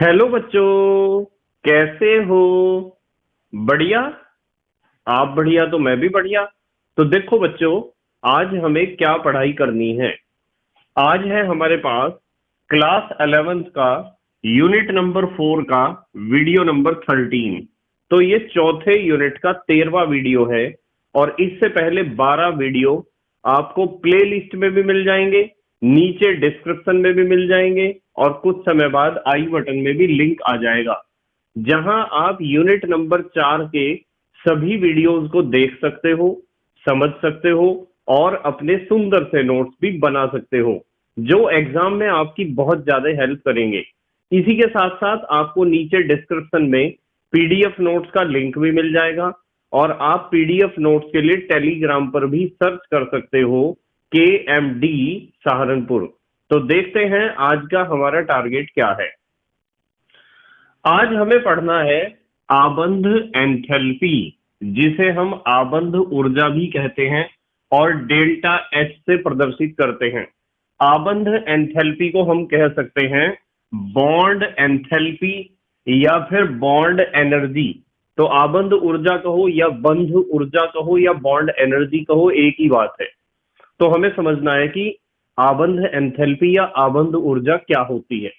Hello बच्चों, कैसे हो? बढ़िया। आप बढ़िया तो मैं भी बढ़िया। तो देखो बच्चों, आज हमें क्या पढ़ाई करनी है। आज है हमारे पास क्लास 11th का यूनिट नंबर 4 का वीडियो नंबर 13। तो ये चौथे यूनिट का 13वां वीडियो है। और इससे पहले 12 वीडियो आपको प्ले लिस्ट में भी मिल जाएंगे, नीचे डिस्क्रिप्शन में भी मिल जाएंगे, और कुछ समय बाद आई बटन में भी लिंक आ जाएगा, जहां आप यूनिट नंबर 4 के सभी वीडियोस को देख सकते हो, समझ सकते हो, और अपने सुंदर से नोट्स भी बना सकते हो, जो एग्जाम में आपकी बहुत ज्यादा हेल्प करेंगे। इसी के साथ साथ आपको नीचे डिस्क्रिप्शन में पीडीएफ नोट्स का लिंक भी मिल जाएगा, और आप पीडीएफ नोट्स के लिए टेलीग्राम पर भी सर्च कर सकते हो, KMD सहारनपुर। तो देखते हैं आज का हमारा टारगेट क्या है। आज हमें पढ़ना है आबंध एंथैल्पी, जिसे हम आबंध ऊर्जा भी कहते हैं और डेल्टा एच से प्रदर्शित करते हैं। आबंध एंथैल्पी को हम कह सकते हैं बॉन्ड एंथैल्पी या फिर बॉन्ड एनर्जी। तो आबंध ऊर्जा कहो या बंध ऊर्जा कहो या बॉन्ड एनर्जी कहो, एक ही बात है। तो हमें समझना है कि आबंध एंथैल्पी या आबंध ऊर्जा क्या होती है।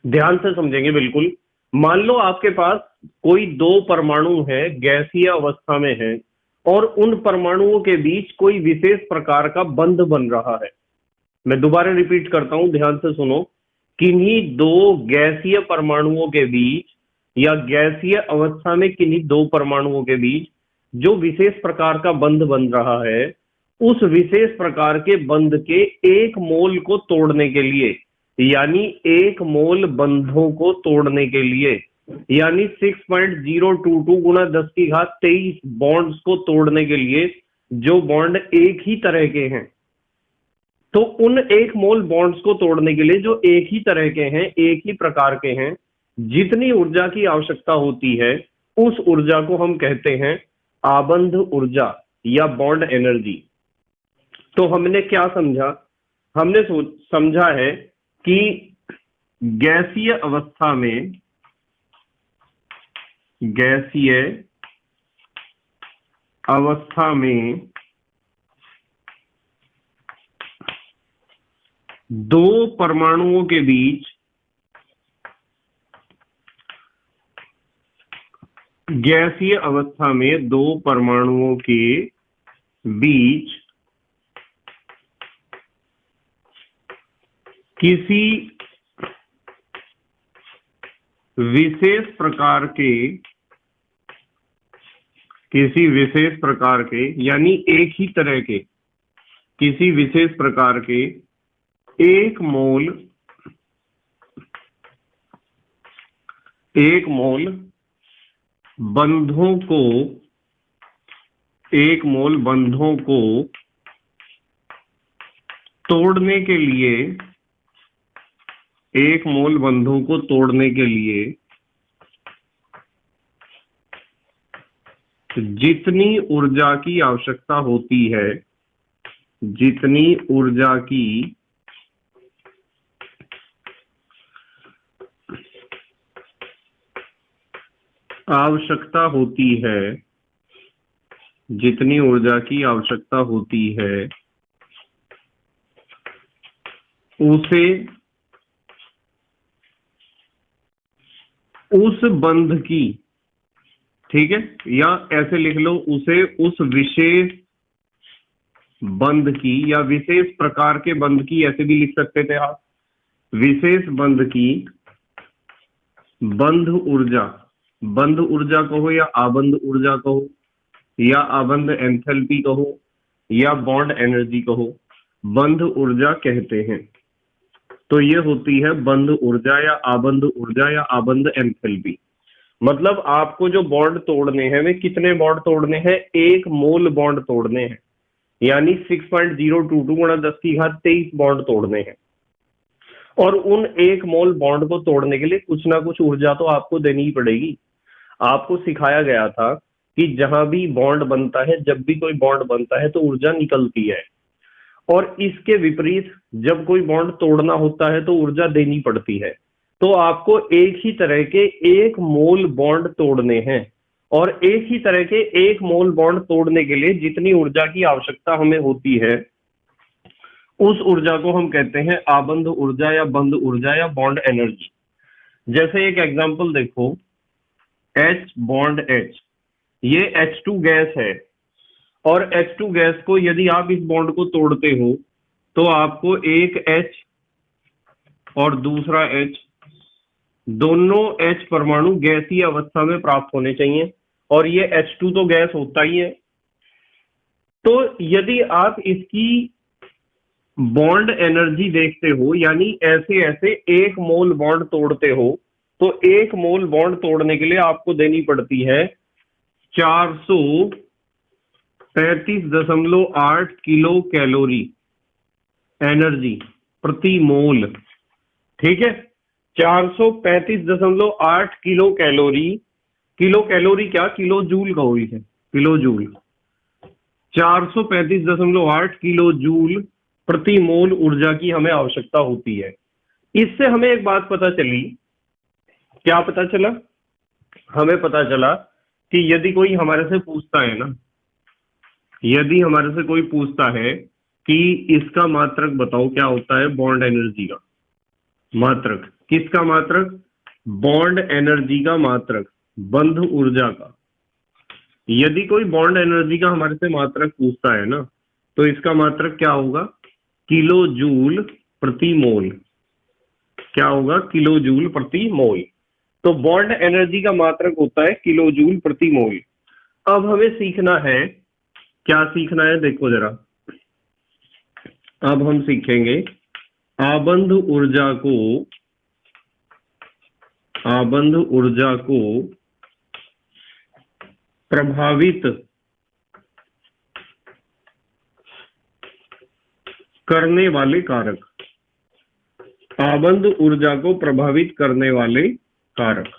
ध्यान से समझेंगे बिल्कुल। मान लो आपके पास कोई दो परमाणु है, गैसीय अवस्था में है, और उन परमाणुओं के बीच कोई विशेष प्रकार का बंध बन रहा है। मैं दोबारा रिपीट करता हूं, ध्यान से सुनो। किन्हीं दो गैसीय परमाणुओं के बीच या गैसीय अवस्था में किन्हीं दो परमाणुओं के बीच जो विशेष प्रकार का बंध बन रहा है, उस विशेष प्रकार के बंध के एक मोल को तोड़ने के लिए, यानी एक मोल बंधों को तोड़ने के लिए, यानी 6.022 गुना 10 की घात 23 बॉन्ड्स को तोड़ने के लिए, जो बॉन्ड एक ही तरह के हैं, तो उन एक मोल बॉन्ड्स को तोड़ने के लिए जो एक ही तरह के हैं, एक ही प्रकार के हैं, जितनी ऊर्जा की आवश्यकता होती है, उस ऊर्जा को हम कहते हैं आबंध ऊर्जा या बॉन्ड एनर्जी। तो हमने क्या समझा? हमने समझा है कि गैसीय अवस्था में, गैसीय अवस्था में दो परमाणुओं के बीच, गैसीय अवस्था में दो परमाणुओं के बीच किसी विशेष प्रकार के, किसी विशेष प्रकार के यानी एक ही तरह के, किसी विशेष प्रकार के एक मोल बंधों को, एक मोल बंधों को तोड़ने के लिए, एक मोल बंधों को तोड़ने के लिए जितनी ऊर्जा की आवश्यकता होती है, जितनी ऊर्जा की आवश्यकता होती है, जितनी ऊर्जा की आवश्यकता होती है, उसे उस बंध की, ठीक है, या ऐसे लिख लो, उसे उस विशेष बंध की या विशेष प्रकार के बंध की, ऐसे भी लिख सकते थे आप, विशेष बंध की बंध ऊर्जा, बंध ऊर्जा कहो या आबंध ऊर्जा कहो या आबंध एंथैल्पी कहो या बॉन्ड एनर्जी कहो, बंध ऊर्जा कहते हैं। तो ये होती है बंध ऊर्जा या आबंध एंथैल्पी। मतलब आपको जो बॉन्ड तोड़ने हैं, वे कितने बॉन्ड तोड़ने हैं? एक मोल बॉन्ड तोड़ने हैं, यानी 6.022 गुणा 10 की घात 23 बॉन्ड तोड़ने हैं। और उन एक मोल बॉन्ड को तोड़ने के लिए कुछ ना कुछ ऊर्जा तो आपको देनी ही पड़ेगी। आपको सिखाया गया था कि जहां भी बॉन्ड बनता है, जब भी कोई बॉन्ड बनता है, तो ऊर्जा निकलती है, और इसके विपरीत जब कोई बॉन्ड तोड़ना होता है तो ऊर्जा देनी पड़ती है। तो आपको एक ही तरह के एक मोल बॉन्ड तोड़ने हैं, और एक ही तरह के एक मोल बॉन्ड तोड़ने के लिए जितनी ऊर्जा की आवश्यकता हमें होती है उस ऊर्जा को हम कहते हैं आबंध ऊर्जा या बंध ऊर्जा या बॉन्ड एनर्जी। जैसे एक एग्जांपल देखो, H बॉन्ड H, ये H2 गैस है, और H2 गैस को यदि आप इस बॉन्ड को तोड़ते हो तो आपको एक H और दूसरा H, दोनों H परमाणु गैसीय अवस्था में प्राप्त होने चाहिए, और ये H2 तो गैस होता ही है। तो यदि आप इसकी बॉन्ड एनर्जी देखते हो, यानी ऐसे ऐसे एक मोल बॉन्ड तोड़ते हो, तो एक मोल बॉन्ड तोड़ने के लिए आपको देनी पड़ती है 435.8 किलो कैलोरी एनर्जी प्रति मोल। ठीक है, 435.8 किलो कैलोरी, किलो कैलोरी क्या, किलो जूल का होगी है, किलो जूल, 435.8 किलो जूल प्रति मोल ऊर्जा की हमें आवश्यकता होती है। इससे हमें एक बात पता चली, क्या पता चला, हमें पता चला कि यदि कोई हमारे से पूछता है ना, यदि हमारे से कोई पूछता है कि इसका मात्रक बताओ क्या होता है बॉन्ड एनर्जी का मात्रक, किसका मात्रक, बॉन्ड एनर्जी का मात्रक, बंध ऊर्जा का। यदि कोई बॉन्ड एनर्जी का हमारे से मात्रक पूछता है ना, तो इसका मात्रक क्या होगा, किलो जूल प्रति मोल। क्या होगा, किलो जूल प्रति मोल। तो बॉन्ड एनर्जी का मात्रक होता है किलो जूल प्रति मोल। अब हमें सीखना है, क्या सीखना है, देखो जरा, अब हम सीखेंगे आबंध ऊर्जा को प्रभावित करने वाले कारक, आबंध ऊर्जा को प्रभावित करने वाले कारक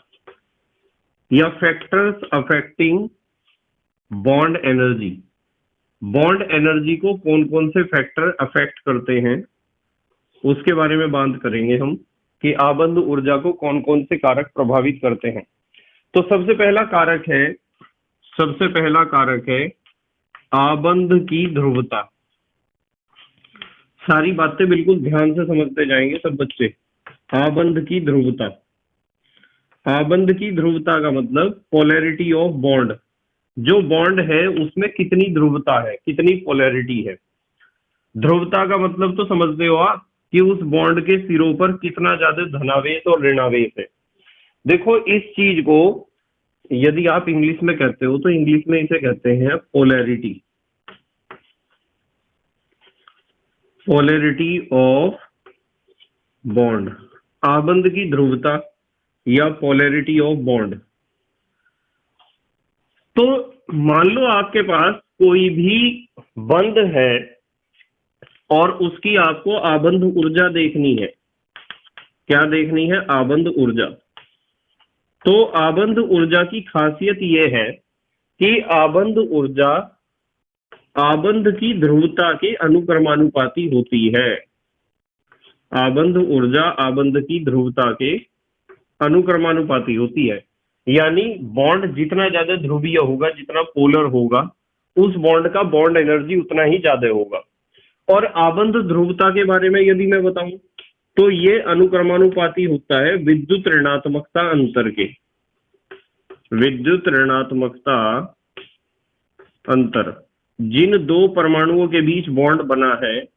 या factors affecting bond energy. Bond energy को कौन कौन से फैक्टर अफेक्ट करते हैं उसके बारे में बात करेंगे हम, कि आबंध ऊर्जा को कौन कौन से कारक प्रभावित करते हैं। तो सबसे पहला कारक है आबंध की ध्रुवता। सारी बातें बिल्कुल ध्यान से समझते जाएंगे सब बच्चे। आबंध की ध्रुवता, आबंध की ध्रुवता का मतलब पोलैरिटी ऑफ बॉन्ड, जो बॉन्ड है उसमें कितनी ध्रुवता है, कितनी पोलैरिटी है। ध्रुवता का मतलब तो समझते हो आप कि उस बॉन्ड के सिरों पर कितना ज्यादा धनावेश और ऋणावेश है। देखो इस चीज को यदि आप इंग्लिश में कहते हो तो इंग्लिश में इसे कहते हैं पोलैरिटी, पोलैरिटी ऑफ बॉन्ड, आबंध की ध्रुवता या पोलैरिटी ऑफ बॉन्ड। तो मान लो आपके पास कोई भी बंध है और उसकी आपको आबंध ऊर्जा देखनी है। क्या देखनी है, आबंध ऊर्जा। तो आबंध ऊर्जा की खासियत यह है कि आबंध ऊर्जा आबंध की ध्रुवता के अनुक्रमानुपाती होती है। आबंध ऊर्जा आबंध की ध्रुवता के अनुक्रमानुपाती होती है, यानी बॉन्ड जितना ज्यादा ध्रुवीय होगा, जितना पोलर होगा, उस बॉन्ड का बॉन्ड एनर्जी उतना ही ज्यादा होगा। और आबंध ध्रुवता के बारे में यदि मैं बताऊं तो ये अनुक्रमानुपाती होता है विद्युत ऋणात्मकता अंतर के, विद्युत ऋणात्मकता अंतर। जिन दो परमाणुओं के बीच बॉन्ड बना है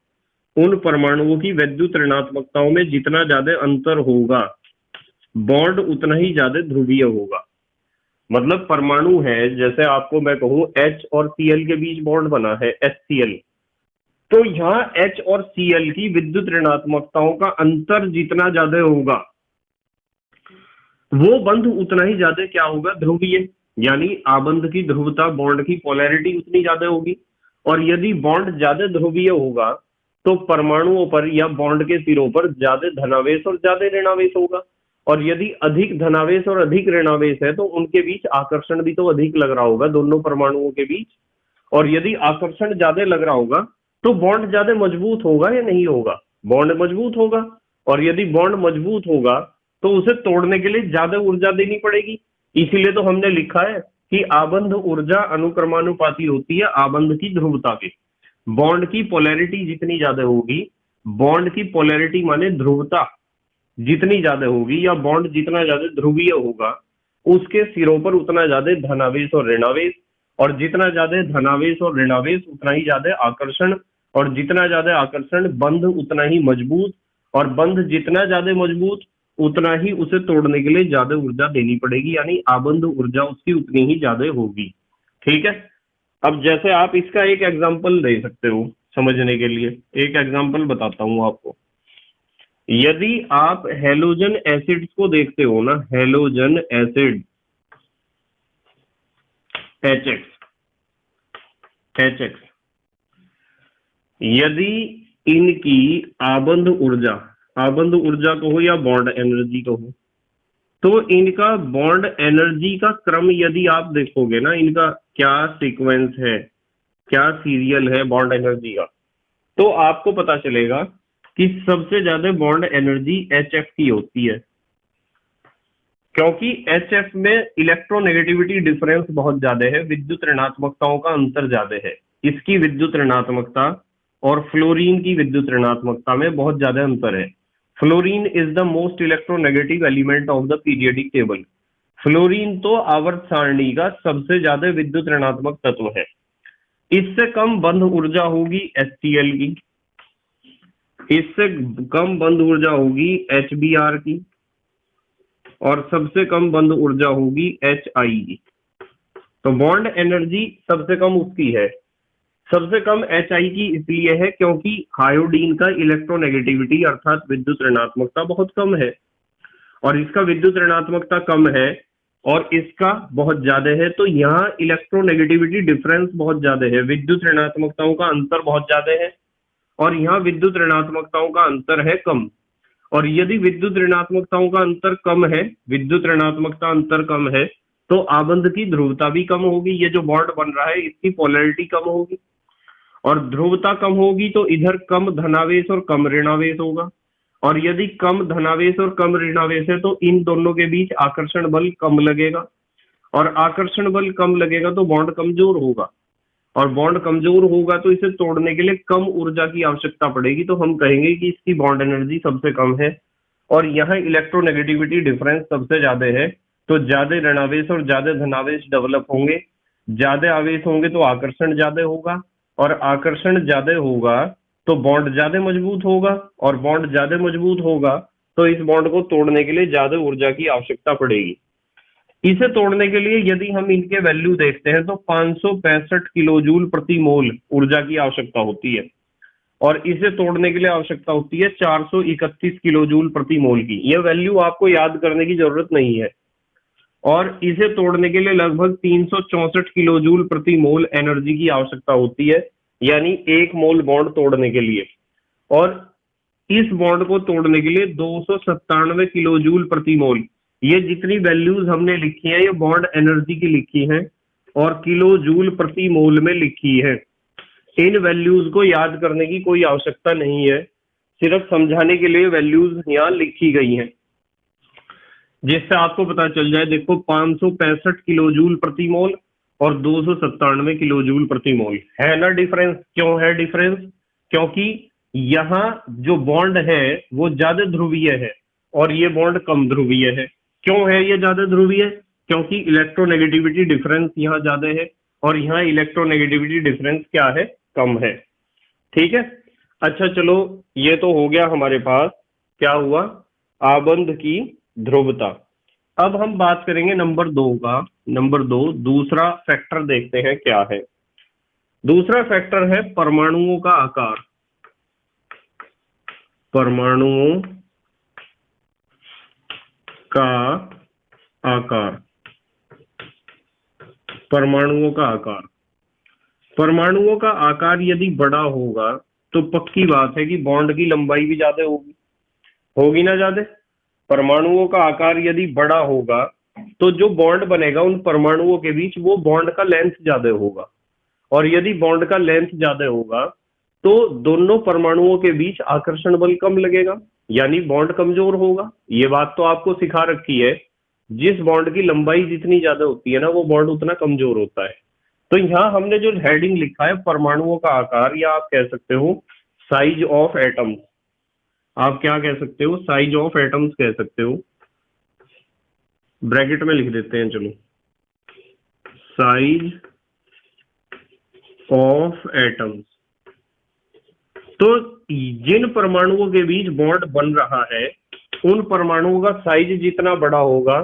उन परमाणुओं की विद्युत ऋणात्मकताओं में जितना ज्यादा अंतर होगा बॉन्ड उतना ही ज्यादा ध्रुवीय होगा। मतलब परमाणु है, जैसे आपको मैं कहूं H और Cl के बीच बॉन्ड बना है HCl, तो यहां H और Cl की विद्युत ऋणात्मकताओं का अंतर जितना ज्यादा होगा वो बंध उतना ही ज्यादा क्या होगा, ध्रुवीय। यानी आबंध की ध्रुवता, बॉन्ड की पोलैरिटी उतनी ज्यादा होगी। और यदि बॉन्ड ज्यादा ध्रुवीय होगा तो परमाणुओं पर या बॉन्ड के सिरों पर ज्यादा धनावेश और ज्यादा ऋणावेश होगा। और यदि अधिक धनावेश और अधिक ऋणावेश है तो उनके बीच आकर्षण भी तो अधिक लग रहा होगा दोनों परमाणुओं के बीच। और यदि आकर्षण ज्यादा लग रहा होगा तो बॉन्ड ज्यादा मजबूत होगा या नहीं होगा, बॉन्ड मजबूत होगा। और यदि बॉन्ड मजबूत होगा तो उसे तोड़ने के लिए ज्यादा ऊर्जा देनी पड़ेगी। इसीलिए तो हमने लिखा है कि आबंध ऊर्जा अनुक्रमानुपाती होती है आबंध की ध्रुवता के। बॉन्ड की पोलैरिटी जितनी ज्यादा होगी, बॉन्ड की पोलैरिटी माने ध्रुवता जितनी ज्यादा होगी, या बॉन्ड जितना ज्यादा ध्रुवीय होगा, उसके सिरों पर उतना ज्यादा धनावेश और ऋणावेश, और जितना ज्यादा धनावेश और ऋणावेश उतना ही ज्यादा आकर्षण, और जितना ज्यादा आकर्षण बंध उतना ही मजबूत, और बंध जितना ज्यादा मजबूत उतना ही उसे तोड़ने के लिए ज्यादा ऊर्जा देनी पड़ेगी, यानी आबंध ऊर्जा उसकी उतनी ही ज्यादा होगी। ठीक है। अब जैसे आप इसका एक एग्जांपल दे सकते हो समझने के लिए, एक एग्जांपल बताता हूं आपको। यदि आप हेलोजन एसिड्स को देखते हो ना, हेलोजन एसिड HX, यदि इनकी आबंध ऊर्जा कहो या बॉन्ड एनर्जी कहो, तो इनका बॉन्ड एनर्जी का क्रम यदि आप देखोगे ना, इनका क्या सीक्वेंस है, क्या सीरियल है बॉन्ड एनर्जी का, तो आपको पता चलेगा कि सबसे ज्यादा बॉन्ड एनर्जी HF की होती है, क्योंकि HF में इलेक्ट्रोनेगेटिविटी डिफरेंस बहुत ज्यादा है, विद्युत ऋणात्मकताओं का अंतर ज्यादा है। इसकी विद्युत ऋणात्मकता और फ्लोरीन की विद्युत ऋणात्मकता में बहुत ज्यादा अंतर है। Fluorine is the most electronegative element of the periodic table. Fluorine तो आवर्त सारणी का सबसे ज्यादा विद्युत ऋणात्मक तत्व है। इससे कम बंध ऊर्जा होगी HCl की, इससे कम बंध ऊर्जा होगी HBr की, और सबसे कम बंध ऊर्जा होगी HI की। तो बॉन्ड एनर्जी सबसे कम उसकी है। सबसे कम HI की इसलिए है क्योंकि आयोडीन का इलेक्ट्रोनेगेटिविटी अर्थात विद्युत ऋणात्मकता बहुत कम है, और इसका विद्युत ऋणात्मकता कम है और इसका बहुत ज्यादा है, तो यहाँ इलेक्ट्रोनेगेटिविटी डिफरेंस बहुत ज्यादा है, विद्युत ऋणात्मकताओं का अंतर बहुत ज्यादा है, और यहाँ विद्युत ऋणात्मकताओं का अंतर है कम। और यदि विद्युत ऋणात्मकताओं का अंतर कम है, विद्युत ऋणात्मकता अंतर कम है, तो आबंध की ध्रुवता भी कम होगी। ये जो बॉन्ड बन रहा है इसकी पोलैरिटी कम होगी, और ध्रुवता कम होगी तो इधर कम धनावेश और कम ऋणावेश होगा, और यदि कम धनावेश और कम ऋणावेश है तो इन दोनों के बीच आकर्षण बल कम लगेगा, और आकर्षण बल कम लगेगा तो बॉन्ड कमजोर होगा, और बॉन्ड कमजोर होगा तो इसे तोड़ने के लिए कम ऊर्जा की आवश्यकता पड़ेगी। तो हम कहेंगे कि इसकी बॉन्ड एनर्जी सबसे कम है, और यहाँ इलेक्ट्रोनेगेटिविटी डिफरेंस सबसे ज्यादा है, तो ज्यादा ऋणावेश और ज्यादा धनावेश डेवलप होंगे। ज्यादा आवेश होंगे तो आकर्षण ज्यादा होगा, और आकर्षण ज्यादा होगा तो बॉन्ड ज्यादा मजबूत होगा, और बॉन्ड ज्यादा मजबूत होगा तो इस बॉन्ड को तोड़ने के लिए ज्यादा ऊर्जा की आवश्यकता पड़ेगी। इसे तोड़ने के लिए यदि हम इनके वैल्यू देखते हैं तो 565 किलोजूल प्रति मोल ऊर्जा की आवश्यकता होती है, और इसे तोड़ने के लिए आवश्यकता होती है 431 किलोजूल प्रति मोल की। यह वैल्यू आपको याद करने की जरूरत नहीं है। और इसे तोड़ने के लिए लगभग 364 किलोजूल प्रति मोल एनर्जी की आवश्यकता होती है, यानी 1 मोल बॉन्ड तोड़ने के लिए। और इस बॉन्ड को तोड़ने के लिए 297 किलोजूल प्रति मोल, ये जितनी वैल्यूज हमने लिखी है ये बॉन्ड एनर्जी की लिखी है और किलो जूल प्रति मोल में लिखी है। इन वैल्यूज को याद करने की कोई आवश्यकता नहीं है, सिर्फ समझाने के लिए वैल्यूज यहाँ लिखी गई हैं, जिससे आपको पता चल जाए। देखो 565 किलो जूल प्रति मोल और 297 किलो जूल प्रति मोल है ना डिफरेंस। क्यों है डिफरेंस? क्योंकि यहाँ जो बॉन्ड है वो ज्यादा ध्रुवीय है और ये बॉन्ड कम ध्रुवीय है। क्यों है ये ज्यादा ध्रुवीय? क्योंकि इलेक्ट्रोनेगेटिविटी डिफरेंस यहाँ ज्यादा है और यहाँ इलेक्ट्रोनेगेटिविटी डिफरेंस क्या है? कम है। ठीक है, अच्छा चलो ये तो हो गया हमारे पास, क्या हुआ? आबंध की ध्रुवता। अब हम बात करेंगे नंबर 2 का। नंबर 2 दूसरा फैक्टर देखते हैं क्या है। दूसरा फैक्टर है परमाणुओं का आकार। परमाणुओं का आकार। परमाणुओं का आकार। परमाणुओं का आकार यदि बड़ा होगा तो पक्की बात है कि बॉन्ड की लंबाई भी ज्यादा होगी, होगी ना ज्यादा। परमाणुओं का आकार यदि बड़ा होगा तो जो बॉन्ड बनेगा उन परमाणुओं के बीच वो बॉन्ड का लेंथ ज्यादा होगा, और यदि बॉन्ड का लेंथ ज्यादा होगा तो दोनों परमाणुओं के बीच आकर्षण बल कम लगेगा। यानी बॉन्ड कमजोर होगा। ये बात तो आपको सिखा रखी है, जिस बॉन्ड की लंबाई जितनी ज्यादा होती है ना, वो बॉन्ड उतना कमजोर होता है। तो यहाँ हमने जो हेडिंग लिखा है परमाणुओं का आकार, या आप कह सकते हो साइज ऑफ एटम्स, आप क्या कह सकते हो, साइज ऑफ एटम्स कह सकते हो। ब्रैकेट में लिख देते हैं, चलो, साइज ऑफ एटम्स। तो जिन परमाणुओं के बीच बॉन्ड बन रहा है, उन परमाणुओं का साइज जितना बड़ा होगा,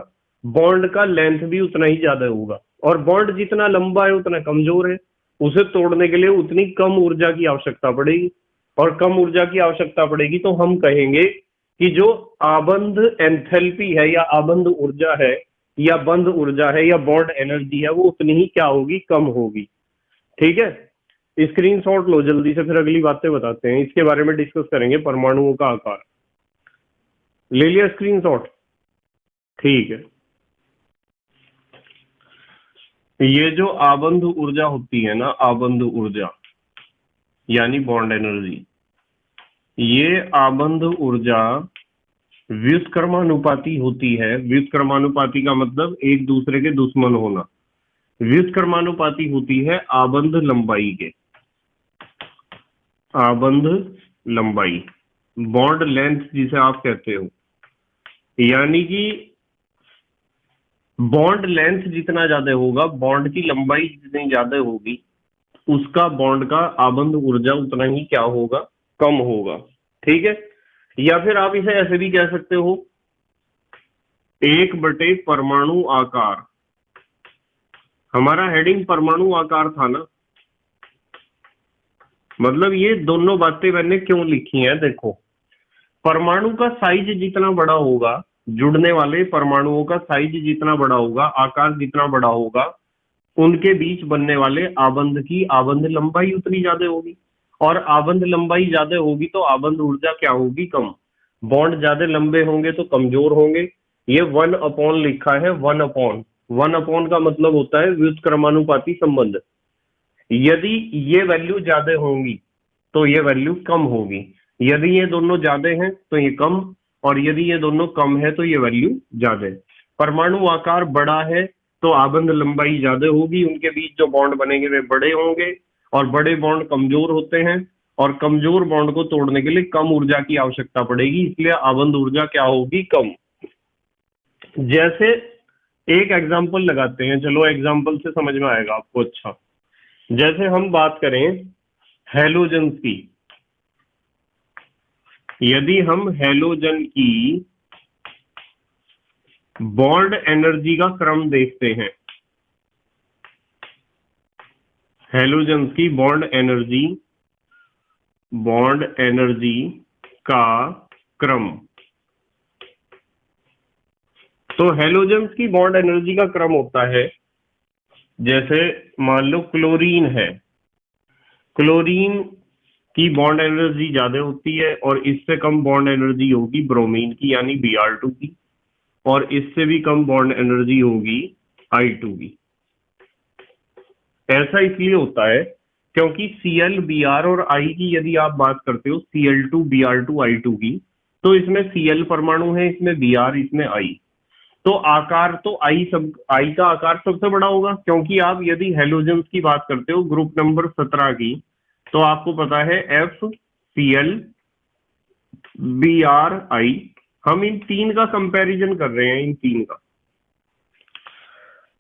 बॉन्ड का लेंथ भी उतना ही ज्यादा होगा, और बॉन्ड जितना लंबा है उतना कमजोर है। उसे तोड़ने के लिए उतनी कम ऊर्जा की आवश्यकता पड़ेगी, और कम ऊर्जा की आवश्यकता पड़ेगी तो हम कहेंगे कि जो आबंध एंथैल्पी है, या आबंध ऊर्जा है, या बंध ऊर्जा है, या बॉन्ड एनर्जी है, वो उतनी ही क्या होगी, कम होगी। ठीक है, स्क्रीनशॉट लो जल्दी से, फिर अगली बातें बताते हैं, इसके बारे में डिस्कस करेंगे, परमाणुओं का आकार। ले लिया स्क्रीनशॉट? ठीक है। ये जो आबंध ऊर्जा होती है ना, आबंध ऊर्जा यानी बॉन्ड एनर्जी, ये आबंध ऊर्जा व्युत्क्रमानुपाती होती है। व्युत्क्रमानुपाती का मतलब एक दूसरे के दुश्मन होना। व्युत्क्रमानुपाती होती है आबंध लंबाई के, आबंध लंबाई, बॉन्ड लेंथ जिसे आप कहते हो। यानी कि बॉन्ड लेंथ जितना ज्यादा होगा, बॉन्ड की लंबाई जितनी ज्यादा होगी, उसका बॉन्ड का आबंध ऊर्जा उतना ही क्या होगा, कम होगा। ठीक है, या फिर आप इसे ऐसे भी कह सकते हो, 1/, परमाणु आकार। हमारा हेडिंग परमाणु आकार था ना, मतलब ये दोनों बातें मैंने क्यों लिखी हैं, देखो, परमाणु का साइज जितना बड़ा होगा, जुड़ने वाले परमाणुओं का साइज जितना बड़ा होगा, आकार जितना बड़ा होगा, उनके बीच बनने वाले आबंध की आबंध लंबाई उतनी ज्यादा होगी, और आबंध लंबाई ज्यादा होगी तो आबंध ऊर्जा क्या होगी, कम। बॉन्ड ज्यादा लंबे होंगे तो कमजोर होंगे। ये 1/, लिखा है 1/। 1/, का मतलब होता है व्युत्क्रमानुपाती संबंध। यदि ये वैल्यू ज्यादा होंगी तो ये वैल्यू कम होगी, यदि ये दोनों ज्यादा हैं तो ये कम, और यदि ये दोनों कम है तो ये वैल्यू ज्यादा है। परमाणु आकार बड़ा है तो आबंध लंबाई ज्यादा होगी, उनके बीच जो बॉन्ड बनेंगे वे बड़े होंगे, और बड़े बॉन्ड कमजोर होते हैं, और कमजोर बॉन्ड को तोड़ने के लिए कम ऊर्जा की आवश्यकता पड़ेगी, इसलिए आबंध ऊर्जा क्या होगी, कम। जैसे एक एग्जाम्पल लगाते हैं, चलो एग्जाम्पल से समझ में आएगा आपको। अच्छा, जैसे हम बात करें हैलोजन्स की, यदि हम हैलोजन की बॉन्ड एनर्जी का क्रम देखते हैं, हैलोजन्स की बॉन्ड एनर्जी का क्रम, तो हैलोजन्स की बॉन्ड एनर्जी का क्रम होता है, जैसे मान लो क्लोरीन है, क्लोरीन की बॉन्ड एनर्जी ज्यादा होती है, और इससे कम बॉन्ड एनर्जी होगी ब्रोमीन की, यानी Br2 की, और इससे भी कम बॉन्ड एनर्जी होगी I2 की। ऐसा इसलिए होता है क्योंकि Cl, Br और I की यदि आप बात करते हो, Cl2, Br2, I2 की, तो इसमें Cl परमाणु है, इसमें Br, इसमें I। तो आकार तो I का आकार सबसे बड़ा होगा, क्योंकि आप यदि हैलोजन्स की बात करते हो ग्रुप नंबर 17 की, तो आपको पता है FCl, Br, I। हम इन तीन का कंपैरिजन कर रहे हैं, इन तीन का।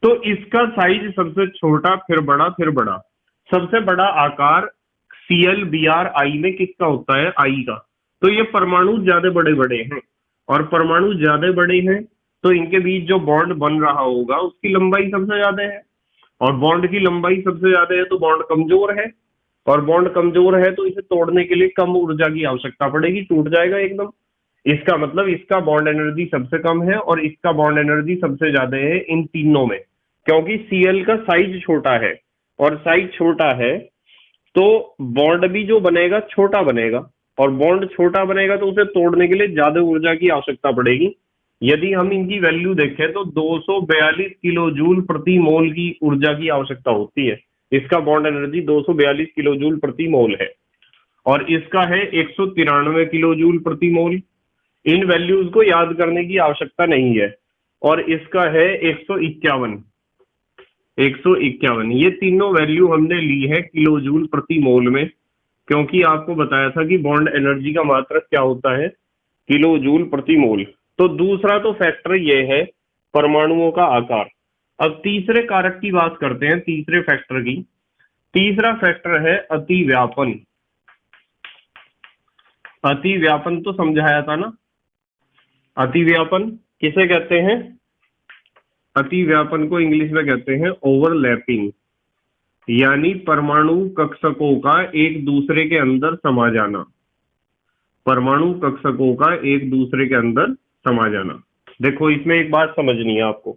तो इसका साइज सबसे छोटा, फिर बड़ा, फिर बड़ा। सबसे बड़ा आकार Cl, Br, I में किसका होता है, I का। तो ये परमाणु ज्यादा बड़े बड़े हैं, और परमाणु ज्यादा बड़े हैं तो इनके बीच जो बॉन्ड बन रहा होगा उसकी लंबाई सबसे ज्यादा है, और बॉन्ड की लंबाई सबसे ज्यादा है तो बॉन्ड कमजोर है, और बॉन्ड कमजोर है तो इसे तोड़ने के लिए कम ऊर्जा की आवश्यकता पड़ेगी, टूट जाएगा एकदम। इसका मतलब इसका बॉन्ड एनर्जी सबसे कम है और इसका बॉन्ड एनर्जी सबसे ज्यादा है इन तीनों में, क्योंकि Cl का साइज छोटा है, और साइज छोटा है तो बॉन्ड भी जो बनेगा छोटा बनेगा, और बॉन्ड छोटा बनेगा तो उसे तोड़ने के लिए ज्यादा ऊर्जा की आवश्यकता पड़ेगी। यदि हम इनकी वैल्यू देखें तो 242 किलो जूल प्रति मोल की ऊर्जा की आवश्यकता होती है। इसका बॉन्ड एनर्जी 242 किलो जूल प्रति मोल है, और इसका है 193 किलो जूल प्रति मोल, इन वैल्यूज को याद करने की आवश्यकता नहीं है। और इसका है 151। 151 ये तीनों वैल्यू हमने ली है किलो जूल प्रति मोल में, क्योंकि आपको बताया था कि बॉन्ड एनर्जी का मात्रक क्या होता है, किलो जूल प्रति मोल। तो दूसरा तो फैक्टर ये है परमाणुओं का आकार। अब तीसरे कारक की बात करते हैं, तीसरे फैक्टर की। तीसरा फैक्टर है अतिव्यापन। अतिव्यापन तो समझाया था ना। अतिव्यापन किसे कहते हैं? अतिव्यापन को इंग्लिश में कहते हैं ओवरलैपिंग, यानी परमाणु कक्षकों का एक दूसरे के अंदर समा जाना। परमाणु कक्षकों का एक दूसरे के अंदर समा जाना। देखो इसमें एक बात समझनी है आपको।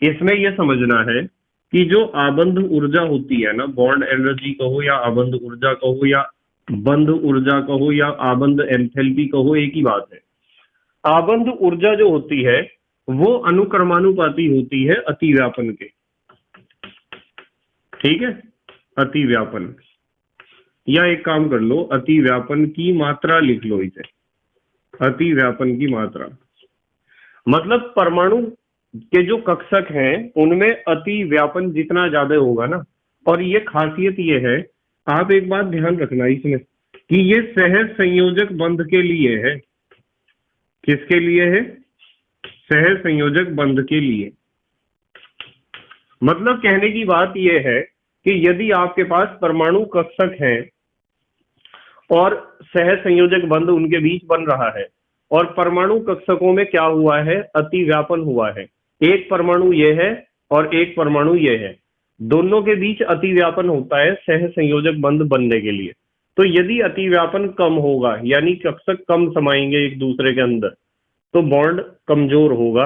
इसमें यह समझना है कि जो आबंध ऊर्जा होती है ना, बॉन्ड एनर्जी कहो या आबंध ऊर्जा कहो या बंध ऊर्जा कहो या आबंध एंथैल्पी कहो, एक ही बात है। आबंध ऊर्जा जो होती है वो अनुक्रमानुपाती होती है अतिव्यापन के। ठीक है, अतिव्यापन, या एक काम कर लो, अतिव्यापन की मात्रा लिख लो इसे। अतिव्यापन की मात्रा मतलब परमाणु के जो कक्षक हैं उनमें अतिव्यापन जितना ज्यादा होगा ना। और ये खासियत ये है, आप एक बात ध्यान रखना इसमें, कि ये सहज संयोजक बंध के लिए है। किसके लिए है? सहज संयोजक बंध के लिए। मतलब कहने की बात यह है कि यदि आपके पास परमाणु कक्षक हैं और सहज संयोजक बंध उनके बीच बन रहा है, और परमाणु कक्षकों में क्या हुआ है? अतिव्यापन हुआ है। एक परमाणु ये है और एक परमाणु ये है, दोनों के बीच अतिव्यापन होता है सहज संयोजक बंध बनने के लिए। तो यदि अतिव्यापन कम होगा, यानी कक्षक कम समाएंगे एक दूसरे के अंदर, तो बॉन्ड कमजोर होगा,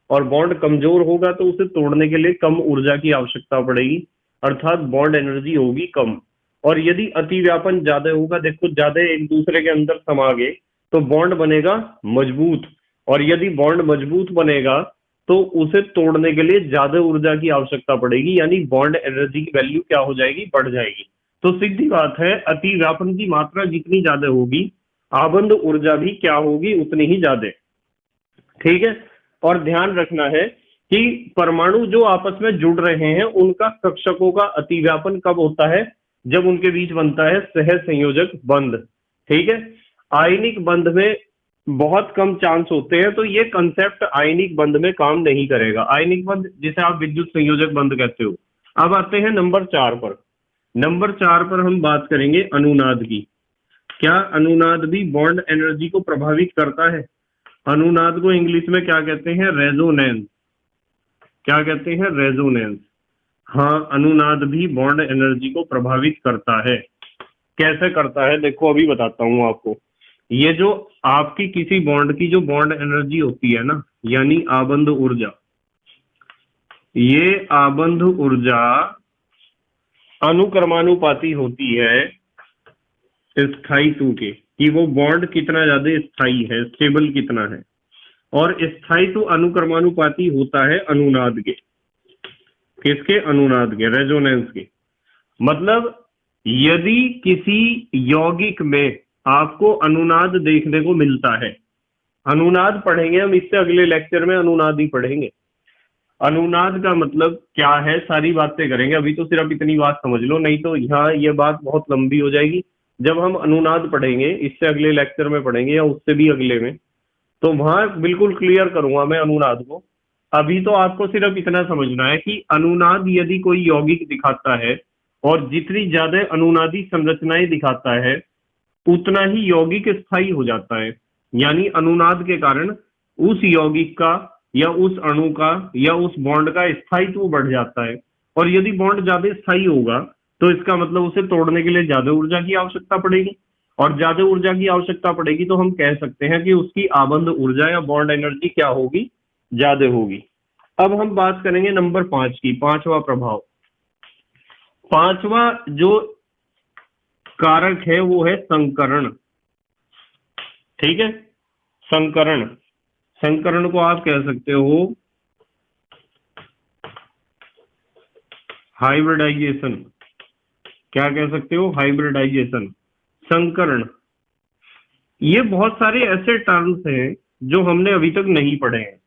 और बॉन्ड कमजोर होगा तो उसे तोड़ने के लिए कम ऊर्जा की आवश्यकता पड़ेगी, अर्थात बॉन्ड एनर्जी होगी कम। और यदि अतिव्यापन ज्यादा होगा, देखो ज्यादा एक दूसरे के अंदर समा गए तो बॉन्ड बनेगा मजबूत, और यदि बॉन्ड मजबूत बनेगा तो उसे तोड़ने के लिए ज्यादा ऊर्जा की आवश्यकता पड़ेगी, यानी बॉन्ड एनर्जी की वैल्यू क्या हो जाएगी? बढ़ जाएगी। तो सीधी बात है, अतिव्यापन की मात्रा जितनी ज्यादा होगी, आबंध ऊर्जा भी क्या होगी? उतनी ही ज्यादा। ठीक है, और ध्यान रखना है कि परमाणु जो आपस में जुड़ रहे हैं उनका कक्षकों का अतिव्यापन कब होता है? जब उनके बीच बनता है सहज संयोजक बंध। ठीक है, आयनिक बंध में बहुत कम चांस होते हैं, तो ये कंसेप्ट आयनिक बंध में काम नहीं करेगा। आयनिक बंध जिसे आप विद्युत संयोजक बंध कहते हो। अब आते हैं नंबर 4 पर। नंबर 4 पर हम बात करेंगे अनुनाद की। क्या अनुनाद भी बॉन्ड एनर्जी को प्रभावित करता है? अनुनाद को इंग्लिश में क्या कहते हैं? रेजोनेंस। क्या कहते हैं? रेजोनेंस। हाँ, अनुनाद भी बॉन्ड एनर्जी को प्रभावित करता है। कैसे करता है? देखो अभी बताता हूं आपको। ये जो आपकी किसी बॉन्ड की जो बॉन्ड एनर्जी होती है ना, यानी आबंध ऊर्जा, ये आबंध ऊर्जा अनुक्रमानुपाती होती है स्थायित्व के, कि वो बॉन्ड कितना ज्यादा स्थायी है, स्टेबल कितना है। और स्थायित्व अनुक्रमानुपाती होता है अनुनाद के। किसके? अनुनाद के, रेजोनेंस के। मतलब यदि किसी यौगिक में आपको अनुनाद देखने को मिलता है, अनुनाद पढ़ेंगे हम, इससे अगले लेक्चर में अनुनाद ही पढ़ेंगे। अनुनाद का मतलब क्या है, सारी बातें करेंगे। अभी तो सिर्फ इतनी बात समझ लो, नहीं तो यहाँ ये बात बहुत लंबी हो जाएगी। जब हम अनुनाद पढ़ेंगे, इससे अगले लेक्चर में पढ़ेंगे या उससे भी अगले में, तो वहां बिल्कुल क्लियर करूंगा मैं अनुनाद को। अभी तो आपको सिर्फ इतना समझना है कि अनुनाद यदि कोई यौगिक दिखाता है, और जितनी ज्यादा अनुनादी संरचनाएं दिखाता है, उतना ही यौगिक स्थायी हो जाता है। यानी अनुनाद के कारण उस यौगिक का या उस अणु का या उस बॉन्ड का स्थायित्व बढ़ जाता है। और यदि बॉन्ड ज्यादा स्थायी होगा तो इसका मतलब उसे तोड़ने के लिए ज्यादा ऊर्जा की आवश्यकता पड़ेगी, और ज्यादा ऊर्जा की आवश्यकता पड़ेगी तो हम कह सकते हैं कि उसकी आबंध ऊर्जा या बॉन्ड एनर्जी क्या होगी? ज्यादा होगी। अब हम बात करेंगे नंबर 5 की, पांचवा प्रभाव। पांचवा जो कारक है वो है संकरण। ठीक है, संकरण। संकरण को आप कह सकते हो हाइब्रिडाइजेशन। क्या कह सकते हो? हाइब्रिडाइजेशन, संकरण। ये बहुत सारे ऐसे टर्म्स हैं जो हमने अभी तक नहीं पढ़े हैं।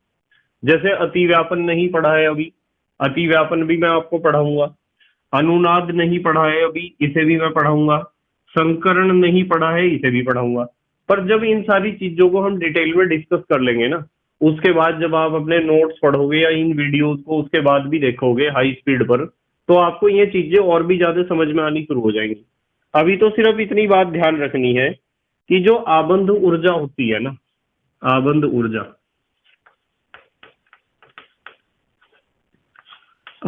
जैसे अतिव्यापन नहीं पढ़ा है अभी, अतिव्यापन भी मैं आपको पढ़ाऊंगा। अनुनाद नहीं पढ़ा है अभी, इसे भी मैं पढ़ाऊंगा। संकरण नहीं पढ़ा है, इसे भी पढ़ाऊंगा। पर जब इन सारी चीजों को हम डिटेल में डिस्कस कर लेंगे ना, उसके बाद जब आप अपने नोट्स पढ़ोगे या इन वीडियोस को उसके बाद भी देखोगे हाई स्पीड पर, तो आपको ये चीजें और भी ज्यादा समझ में आनी शुरू हो जाएंगी। अभी तो सिर्फ इतनी बात ध्यान रखनी है कि जो आबंध ऊर्जा होती है ना, आबंध ऊर्जा,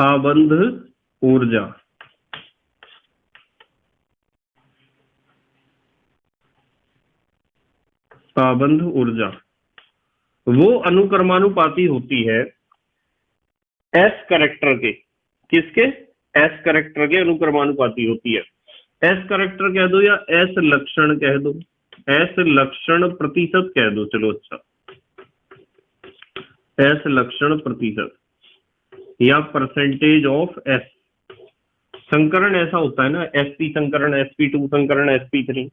आबंध ऊर्जा, आबंध ऊर्जा वो अनुक्रमानुपाती होती है एस करेक्टर के। किसके? एस करेक्टर के अनुक्रमानुपाती होती है। एस करेक्टर कह दो या एस लक्षण कह दो, एस लक्षण प्रतिशत कह दो, चलो अच्छा, एस लक्षण प्रतिशत या परसेंटेज ऑफ एस। संकरण ऐसा होता है ना, sp संकरण, sp2 संकरण, sp3।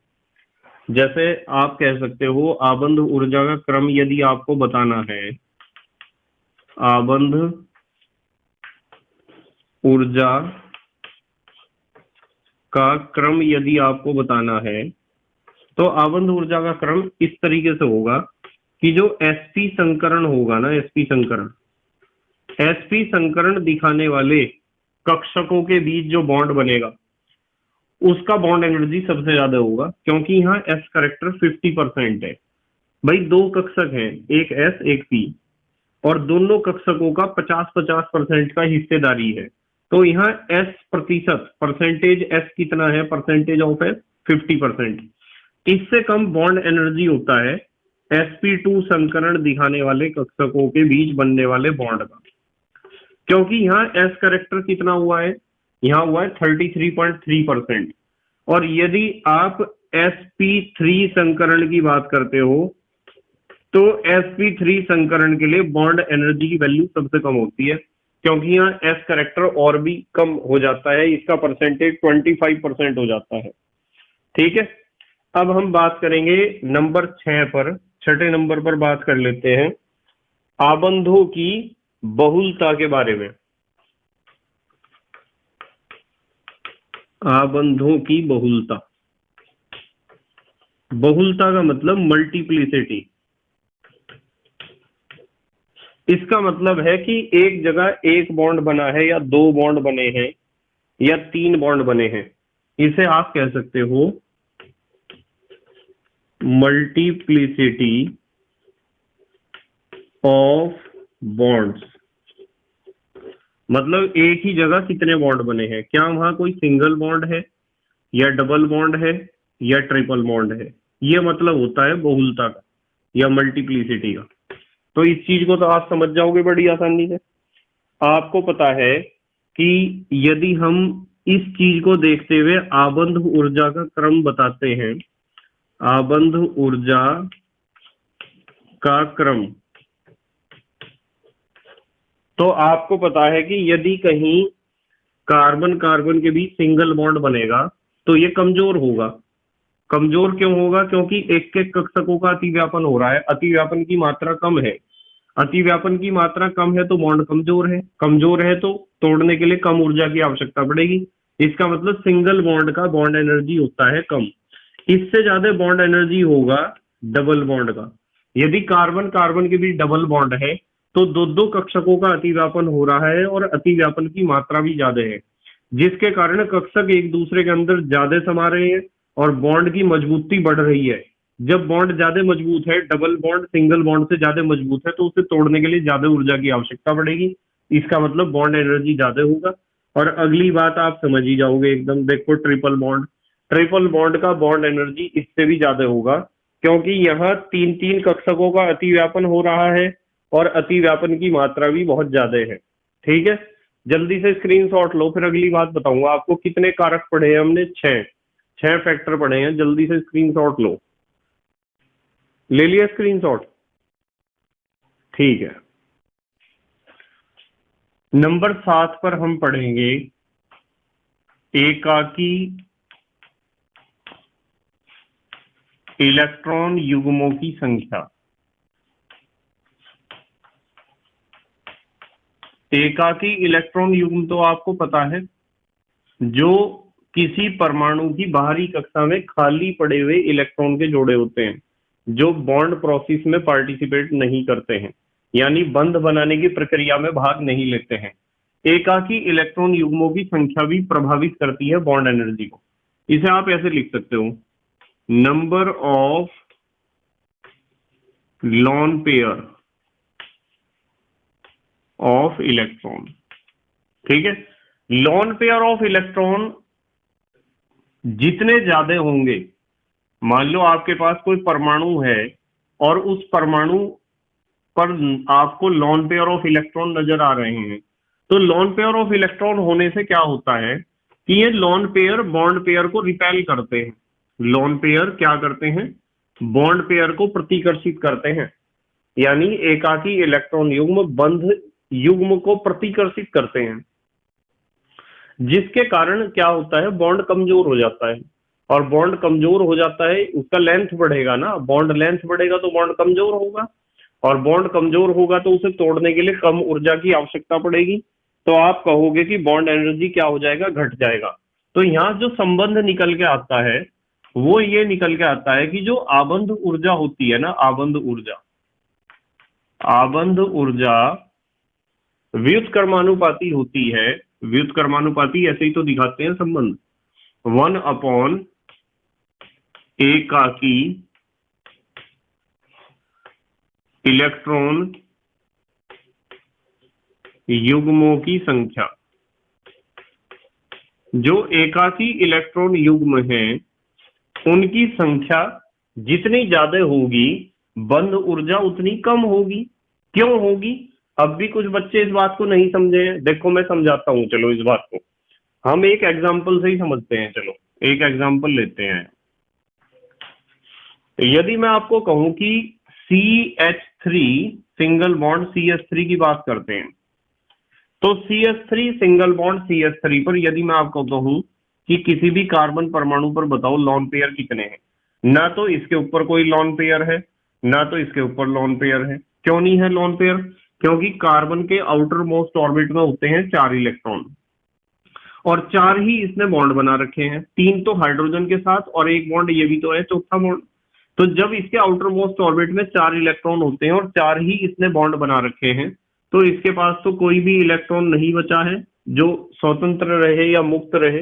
जैसे आप कह सकते हो आबंध ऊर्जा का क्रम यदि आपको बताना है, आबंध ऊर्जा का क्रम यदि आपको बताना है, तो आबंध ऊर्जा का क्रम इस तरीके से होगा कि जो sp संकरण होगा ना, sp संकरण, sp संकरण दिखाने वाले कक्षकों के बीच जो बॉन्ड बनेगा उसका बॉन्ड एनर्जी सबसे ज्यादा होगा, क्योंकि यहाँ s करेक्टर 50% है। भाई दो कक्षक हैं, एक s एक p, और दोनों कक्षकों का 50-50% का हिस्सेदारी है। तो यहाँ s प्रतिशत, परसेंटेज s कितना है, परसेंटेज ऑफ s 50%। इससे कम बॉन्ड एनर्जी होता है sp2 संकरण दिखाने वाले कक्षकों के बीच बनने वाले बॉन्ड का, क्योंकि यहाँ s करेक्टर कितना हुआ है, यहाँ हुआ है 33.3%। और यदि आप sp3 संकरण की बात करते हो तो sp3 संकरण के लिए बॉन्ड एनर्जी की वैल्यू सबसे कम होती है, क्योंकि यहाँ s करेक्टर और भी कम हो जाता है, इसका परसेंटेज 25% हो जाता है। ठीक है, अब हम बात करेंगे नंबर 6 पर, छठे नंबर पर बात कर लेते हैं आबंधों की बहुलता के बारे में। आबंधों की बहुलता, बहुलता का मतलब मल्टीप्लिसिटी। इसका मतलब है कि एक जगह एक बॉन्ड बना है या दो बॉन्ड बने हैं या तीन बॉन्ड बने हैं, इसे आप कह सकते हो मल्टीप्लिसिटी ऑफ बॉन्ड्स। मतलब एक ही जगह कितने बॉन्ड बने हैं, क्या वहां कोई सिंगल बॉन्ड है या डबल बॉन्ड है या ट्रिपल बॉन्ड है, ये मतलब होता है बहुलता का या मल्टीप्लिसिटी का। तो इस चीज को तो आप समझ जाओगे बड़ी आसानी से। आपको पता है कि यदि हम इस चीज को देखते हुए आबंध ऊर्जा का क्रम बताते हैं, आबंध ऊर्जा का क्रम, तो आपको पता है कि यदि कहीं कार्बन कार्बन के बीच सिंगल बॉन्ड बनेगा तो ये कमजोर होगा। कमजोर क्यों होगा? क्योंकि एक एक कक्षकों का अतिव्यापन हो रहा है, अतिव्यापन की मात्रा कम है। अतिव्यापन की मात्रा कम है तो बॉन्ड कमजोर है, कमजोर है तो तोड़ने के लिए कम ऊर्जा की आवश्यकता पड़ेगी। इसका मतलब सिंगल बॉन्ड का बॉन्ड एनर्जी होता है कम। इससे ज्यादा बॉन्ड एनर्जी होगा डबल बॉन्ड का। यदि कार्बन कार्बन के बीच डबल बॉन्ड है तो दो दो कक्षकों का अतिव्यापन हो रहा है और अतिव्यापन की मात्रा भी ज्यादा है, जिसके कारण कक्षक एक दूसरे के अंदर ज्यादा समा रहे हैं और बॉन्ड की मजबूती बढ़ रही है। जब बॉन्ड ज्यादा मजबूत है, डबल बॉन्ड सिंगल बॉन्ड से ज्यादा मजबूत है, तो उसे तोड़ने के लिए ज्यादा ऊर्जा की आवश्यकता पड़ेगी। इसका मतलब बॉन्ड एनर्जी ज्यादा होगा। और अगली बात आप समझ ही जाओगे एकदम, देखो ट्रिपल बॉन्ड, ट्रिपल बॉन्ड का बॉन्ड एनर्जी इससे भी ज्यादा होगा, क्योंकि यहाँ तीन तीन कक्षकों का अतिव्यापन हो रहा है और अतिव्यापन की मात्रा भी बहुत ज्यादा है। ठीक है, जल्दी से स्क्रीनशॉट लो, फिर अगली बात बताऊंगा आपको। कितने कारक पढ़े हैं हमने? 6 6 फैक्टर पढ़े हैं। जल्दी से स्क्रीनशॉट लो, ले लिया स्क्रीनशॉट? ठीक है, नंबर 7 पर हम पढ़ेंगे एकाकी इलेक्ट्रॉन युग्मों की संख्या। एकाकी इलेक्ट्रॉन युग्म तो आपको पता है, जो किसी परमाणु की बाहरी कक्षा में खाली पड़े हुए इलेक्ट्रॉन के जोड़े होते हैं, जो बॉन्ड प्रोसेस में पार्टिसिपेट नहीं करते हैं, यानी बंध बनाने की प्रक्रिया में भाग नहीं लेते हैं। एकाकी इलेक्ट्रॉन युग्मों की संख्या भी प्रभावित करती है बॉन्ड एनर्जी को। इसे आप ऐसे लिख सकते हो, number of lone pair of electron. ठीक है, लॉन पेयर ऑफ इलेक्ट्रॉन जितने ज्यादा होंगे, मान लो आपके पास कोई परमाणु है और उस परमाणु पर आपको लॉन पेयर ऑफ इलेक्ट्रॉन नजर आ रहे हैं, तो लॉन पेयर ऑफ इलेक्ट्रॉन होने से क्या होता है कि ये लॉन पेयर बॉन्ड पेयर को रिपेल करते हैं। लॉन पेयर क्या करते हैं? बॉन्ड पेयर को प्रतिकर्षित करते हैं, यानी एकाकी इलेक्ट्रॉन युग्म बंध युग्म को प्रतिकर्षित करते हैं, जिसके कारण क्या होता है, बॉन्ड कमजोर हो जाता है। और बॉन्ड कमजोर हो जाता है, उसका लेंथ बढ़ेगा ना, बॉन्ड लेंथ बढ़ेगा तो बॉन्ड कमजोर होगा, और बॉन्ड कमजोर होगा तो उसे तोड़ने के लिए कम ऊर्जा की आवश्यकता पड़ेगी। तो आप कहोगे कि बॉन्ड एनर्जी क्या हो जाएगा, घट जाएगा। तो यहाँ जो संबंध निकल के आता है वो ये निकल के आता है कि जो आबंध ऊर्जा होती है ना, आबंध ऊर्जा व्युत्क्रमानुपाती होती है। व्युत्क्रमानुपाती ऐसे ही तो दिखाते हैं संबंध, 1/, एकाकी इलेक्ट्रॉन युग्मों की संख्या। जो एकाकी इलेक्ट्रॉन युग्म हैं उनकी संख्या जितनी ज्यादा होगी, बंध ऊर्जा उतनी कम होगी। क्यों होगी? अब भी कुछ बच्चे इस बात को नहीं समझे हैं, देखो मैं समझाता हूं। चलो इस बात को हम एक एग्जाम्पल से ही समझते हैं। चलो एक एग्जाम्पल लेते हैं। यदि मैं आपको कहूं कि CH3 सिंगल बॉन्ड CH3 की बात करते हैं, तो CH3 सिंगल बॉन्ड CH3 पर यदि मैं आपको कहूं कि किसी भी कार्बन परमाणु पर बताओ लॉन पेयर कितने हैं, ना तो इसके ऊपर कोई लॉन पेयर है, ना तो इसके ऊपर लॉन पेयर है। क्यों नहीं है लॉन पेयर? क्योंकि कार्बन के आउटर मोस्ट ऑर्बिट में होते हैं 4 इलेक्ट्रॉन, और 4 ही इसने बॉन्ड बना रखे हैं, 3 तो हाइड्रोजन के साथ और 1 बॉन्ड ये भी तो है, चौथा बॉन्ड। तो जब इसके आउटर मोस्ट ऑर्बिट में 4 इलेक्ट्रॉन होते हैं और 4 ही इसने बॉन्ड बना रखे हैं, तो इसके पास तो कोई भी इलेक्ट्रॉन नहीं बचा है जो स्वतंत्र रहे या मुक्त रहे।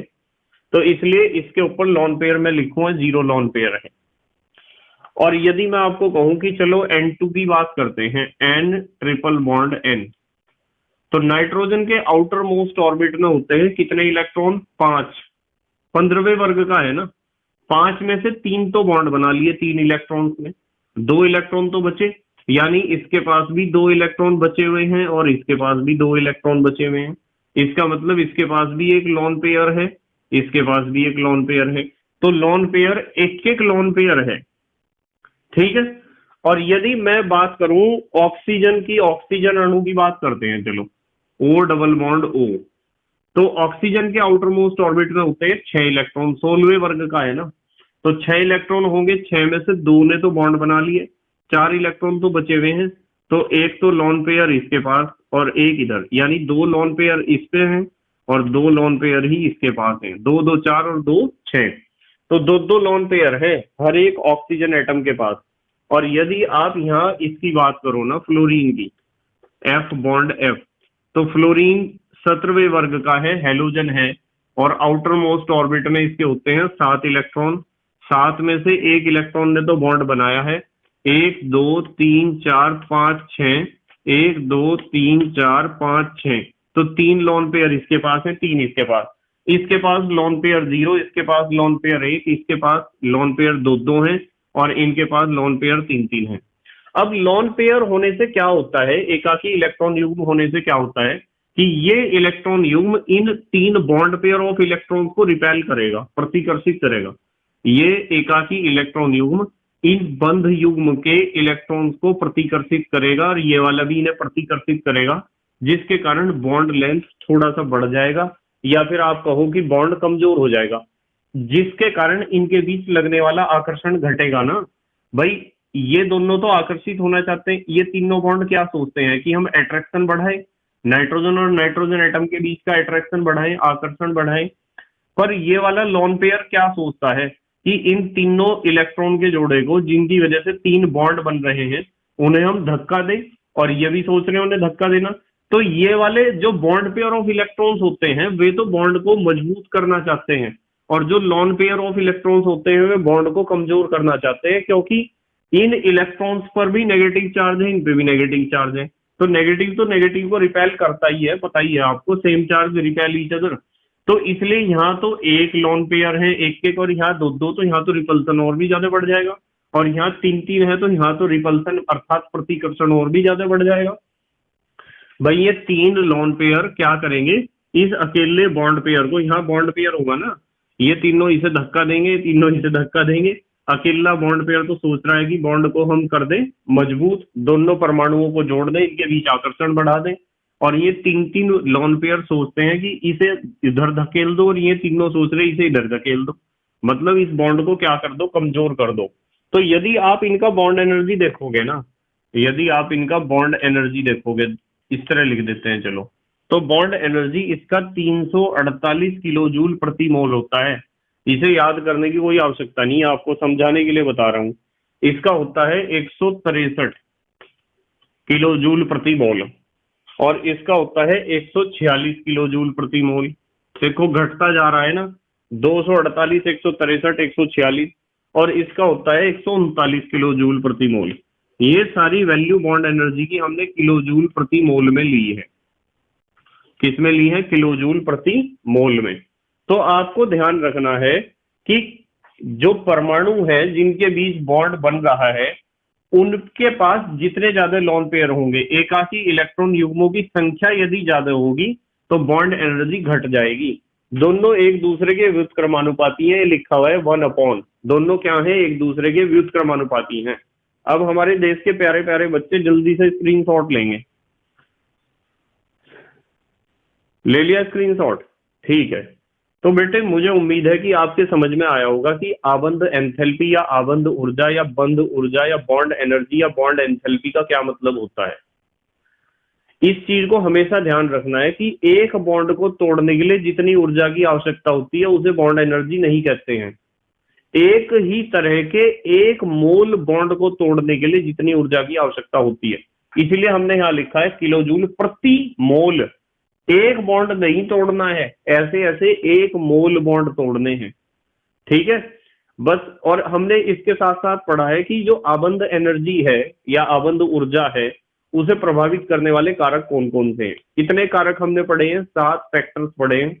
तो इसलिए इसके ऊपर लॉन पेयर में लिखूंगा 0 लॉन पेयर है। और यदि मैं आपको कहूं कि चलो N2 की बात करते हैं, N ट्रिपल बॉन्ड N, तो नाइट्रोजन के आउटर मोस्ट ऑर्बिट में होते हैं कितने इलेक्ट्रॉन? 5। 15वें वर्ग का है ना, 5 में से 3 तो बॉन्ड बना लिए 3 इलेक्ट्रॉन में, 2 इलेक्ट्रॉन तो बचे, यानी इसके पास भी 2 इलेक्ट्रॉन बचे हुए हैं और इसके पास भी 2 इलेक्ट्रॉन बचे हुए हैं। इसका मतलब इसके पास भी एक लॉन पेयर है, इसके पास भी एक लॉन पेयर है। तो लॉन पेयर एक एक लॉन पेयर है, ठीक है। और यदि मैं बात करूं ऑक्सीजन की, ऑक्सीजन अणु की बात करते हैं, चलो O डबल बॉन्ड O, तो ऑक्सीजन के आउटर मोस्ट ऑर्बिट में होते हैं 6 इलेक्ट्रॉन, 16वें वर्ग का है ना, तो 6 इलेक्ट्रॉन होंगे, 6 में से 2 ने तो बॉन्ड बना लिए, 4 इलेक्ट्रॉन तो बचे हुए हैं। तो एक तो लॉन पेयर इसके पास और एक इधर, यानी 2 लॉन पेयर इस पे हैं और 2 लॉन पेयर ही इसके पास हैं, 2 2 4 और 2 6, तो 2 लॉन पेयर है हर एक ऑक्सीजन एटम के पास। और यदि आप यहाँ इसकी बात करो ना, फ्लोरीन की, F बॉन्ड F, तो फ्लोरीन 17वें वर्ग का है, हेलोजन है, और आउटर मोस्ट ऑर्बिट में इसके होते हैं 7 इलेक्ट्रॉन। 7 में से 1 इलेक्ट्रॉन ने तो बॉन्ड बनाया है, 1 2 3 4 5 6, 1 2 3 4 5 6, तो 3 लॉन पेयर इसके पास है, 3 इसके पास। इसके पास लॉन पेयर 0, इसके पास लॉन पेयर 1, इसके पास लॉन पेयर 2 2 है, और इनके पास लॉन पेयर 3 3 है। अब लॉन पेयर होने से क्या होता है, एकाकी इलेक्ट्रॉन युग्म होने से क्या होता है कि ये इलेक्ट्रॉन युग्म इन 3 बॉन्ड पेयर ऑफ इलेक्ट्रॉन को रिपेल करेगा, प्रतिकर्षित करेगा। ये एकाकी इलेक्ट्रॉन युग्म इन बंध युग्म के इलेक्ट्रॉन्स को प्रतिकर्षित करेगा और ये वाला भी इन्हें प्रतिकर्षित करेगा, जिसके कारण बॉन्ड लेंथ थोड़ा सा बढ़ जाएगा, या फिर आप कहो कि बॉन्ड कमजोर हो जाएगा। जिसके कारण इनके बीच लगने वाला आकर्षण घटेगा ना भाई। ये दोनों तो आकर्षित होना चाहते हैं, ये तीनों बॉन्ड क्या सोचते हैं कि हम अट्रैक्शन बढ़ाएं, नाइट्रोजन और नाइट्रोजन एटम के बीच का अट्रैक्शन बढ़ाएं, आकर्षण बढ़ाएं। पर ये वाला लोन पेयर क्या सोचता है कि इन तीनों इलेक्ट्रॉन के जोड़े को, जिनकी वजह से तीन बॉन्ड बन रहे हैं, उन्हें हम धक्का दें, और ये भी सोच रहे हैं उन्हें धक्का देना। तो ये वाले जो बॉन्ड पेयर ऑफ इलेक्ट्रॉन्स होते हैं वे तो बॉन्ड को मजबूत करना चाहते हैं, और जो लोन पेयर ऑफ इलेक्ट्रॉन्स होते हैं वे बॉन्ड को कमजोर करना चाहते हैं, क्योंकि इन इलेक्ट्रॉन्स पर भी नेगेटिव चार्ज है, इन पे भी नेगेटिव चार्ज है। तो नेगेटिव को रिपेल करता ही है, पता ही है आपको, same charge repel each other. तो इसलिए यहाँ तो एक लोन पेयर है एक एक, और यहाँ दो दो, तो यहाँ तो रिपल्सन और भी ज्यादा बढ़ जाएगा, और यहाँ तीन तीन है तो यहाँ तो रिपल्सन अर्थात प्रतिकर्षण और भी ज्यादा बढ़ जाएगा। भाई ये तीन लोन पेयर क्या करेंगे, इस अकेले बॉन्ड पेयर को, यहाँ बॉन्ड पेयर होगा ना, ये तीनों इसे धक्का देंगे, तीनों इसे धक्का देंगे। अकेला बॉन्ड पेयर तो सोच रहा है कि बॉन्ड को हम कर दें मजबूत, दोनों परमाणुओं को जोड़ दें, इनके बीच आकर्षण बढ़ा दें। और ये तीन तीन लोन पेयर सोचते हैं कि इसे इधर धकेल दो, और ये तीनों सोच रहे इसे इधर धकेल दो, मतलब इस बॉन्ड को क्या कर दो, कमजोर कर दो। तो यदि आप इनका बॉन्ड एनर्जी देखोगे ना, यदि आप इनका बॉन्ड एनर्जी देखोगे, इस तरह लिख देते हैं चलो, तो बॉन्ड एनर्जी इसका 348 किलो जूल प्रति मोल होता है। इसे याद करने की कोई आवश्यकता नहीं है, आपको समझाने के लिए बता रहा हूं। इसका होता है 163 किलो जूल प्रति मोल, और इसका होता है 146 किलो जूल प्रति मोल। देखो घटता जा रहा है ना, 248, 163, 146, और इसका होता है 139 किलो जूल प्रति मोल। ये सारी वैल्यू बॉन्ड एनर्जी की हमने किलो जूल प्रति मोल में ली है। किसमें ली है? किलो जूल प्रति मोल में। तो आपको ध्यान रखना है कि जो परमाणु है जिनके बीच बॉन्ड बन रहा है, उनके पास जितने ज्यादा लोन पेयर होंगे, एकाकी इलेक्ट्रॉन युग्मों की संख्या यदि ज्यादा होगी तो बॉन्ड एनर्जी घट जाएगी। दोनों एक दूसरे के व्युत्क्रमानुपाती है, लिखा हुआ है 1/, दोनों क्या है? एक दूसरे के व्युत्क्रमानुपाती हैं। अब हमारे देश के प्यारे प्यारे बच्चे जल्दी से स्क्रीनशॉट लेंगे। ले लिया स्क्रीनशॉट? ठीक है। तो बेटे मुझे उम्मीद है कि आपके समझ में आया होगा कि आबंध एंथैल्पी या आबंध ऊर्जा या बंध ऊर्जा या बॉन्ड एनर्जी या बॉन्ड एंथैल्पी का क्या मतलब होता है। इस चीज को हमेशा ध्यान रखना है कि एक बॉन्ड को तोड़ने के लिए जितनी ऊर्जा की आवश्यकता होती है उसे बॉन्ड एनर्जी नहीं कहते हैं। एक ही तरह के एक मोल बॉन्ड को तोड़ने के लिए जितनी ऊर्जा की आवश्यकता होती है, इसलिए हमने यहां लिखा है किलो जूल प्रति मोल। एक बॉन्ड नहीं तोड़ना है, ऐसे ऐसे एक मोल बॉन्ड तोड़ने हैं, ठीक है बस। और हमने इसके साथ साथ पढ़ा है कि जो आबंध एनर्जी है या आबंध ऊर्जा है उसे प्रभावित करने वाले कारक कौन कौन से हैं। कितने कारक हमने पढ़े हैं? 7 फैक्टर्स पढ़े हैं,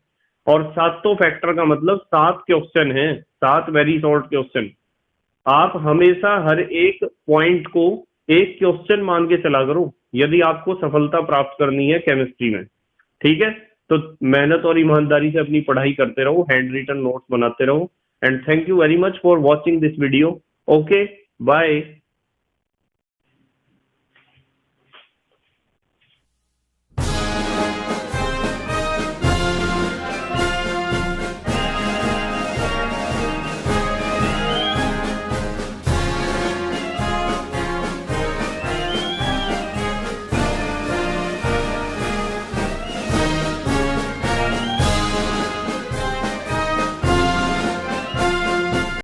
और 7 फैक्टर का मतलब 7 क्वेश्चन है, 7 वेरी शॉर्ट क्वेश्चन। आप हमेशा हर एक पॉइंट को एक क्वेश्चन मान के चला करो यदि आपको सफलता प्राप्त करनी है केमिस्ट्री में, ठीक है। तो मेहनत और ईमानदारी से अपनी पढ़ाई करते रहो, हैंड रिटन नोट्स बनाते रहो, and thank you very much for watching this video. Okay, bye.